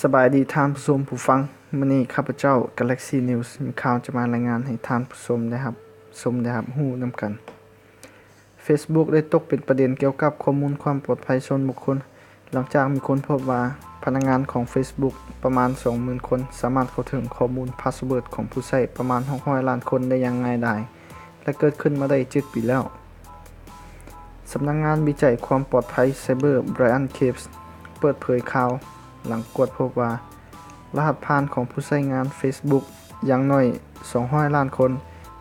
สบายดีท่านผู้ชมผู้ฟังมื้อนี้ข้าพเจ้า Galaxy News มีข่าวจะมารายงานให้ท่านผู้ชมได้รับรู้นำกัน Facebook ได้ตกเป็นประเด็นเกี่ยวกับข้อมูลความปลอดภัยส่วนบุคคลหลังจากมีคนพบว่าพนักงานของ Facebook ประมาณ 20,000 คนสามารถเข้าถึงข้อมูลพาสเวิร์ดของผู้ใช้ประมาณ600ล้านคนได้อย่างง่ายดายและเกิดขึ้นมาได้7ปีแล้วสำนักงานวิจัยความปลอดภัยไซเบอร์ Brian Krebs เปิดเผยข่าวหลังตรวจพบว่ารหัสผ่านของผู้ใช้งาน Facebook อย่างน้อย200ล้านคน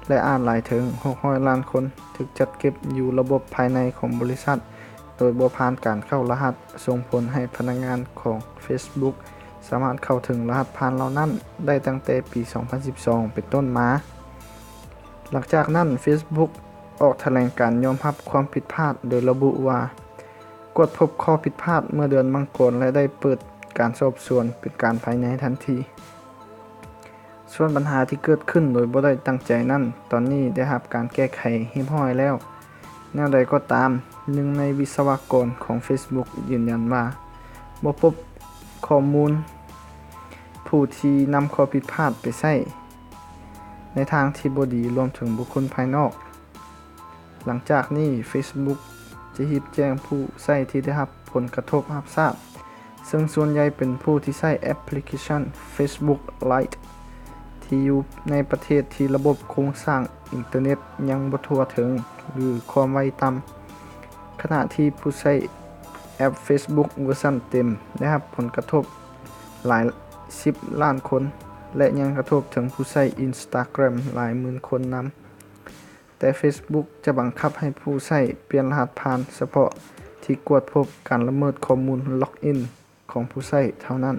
และอ่านหลายถึง600ล้านคนถูกจัดเก็บอยู่ระบบภายในของบริษัทโดยบ่ผ่านการเข้ารหัสส่งผลให้พนักงานของ Facebook สามารถเข้าถึงรหัสผ่านเหล่านั้นได้ตั้งแต่ปี 2012 เป็นต้นมาหลังจากนั้น Facebook ออกแถลงการยอมรับความผิดพลาดโดยระบุว่ากดพบข้อผิดพลาดเมื่อเดือนมกราคมและได้เปิดการสอบสวนเป็นการภายในทันทีส่วนปัญหาที่เกิดขึ้นโดยบ่ได้ตั้งใจนั้นตอนนี้ได้รับการแก้ไขเรียบร้อยแล้วแนวใดก็ตามหนึ่งในวิศวกรของ Facebook ยืนยันว่าบ่พบข้อมูลผู้ที่นำข้อผิดพลาดไปใช้ในทางที่บ่ดีรวมถึงบุคคลภายนอกหลังจากนี้ Facebook จะรีบแจ้งผู้ใช้ที่ได้รับผลกระทบรับทราบซึ่งส่วนใหญ่เป็นผู้ที่ใช้แอปพลิเคชัน Facebook Lite ที่อยู่ในประเทศที่ระบบโครงสร้างอินเทอร์เน็ตยังบ่ทั่วถึงหรือความไวต่ำขณะที่ผู้ใช้แอป Facebook เวอร์ชันเต็มได้รับผลกระทบหลาย10ล้านคนและยังกระทบถึงผู้ใช้ Instagram หลายหมื่นคนนำแต่ Facebook จะบังคับให้ผู้ใช้เปลี่ยนรหัสผ่านเฉพาะที่ตรวจพบการละเมิดข้อมูลล็อกอินของผู้ใช้เท่านั้น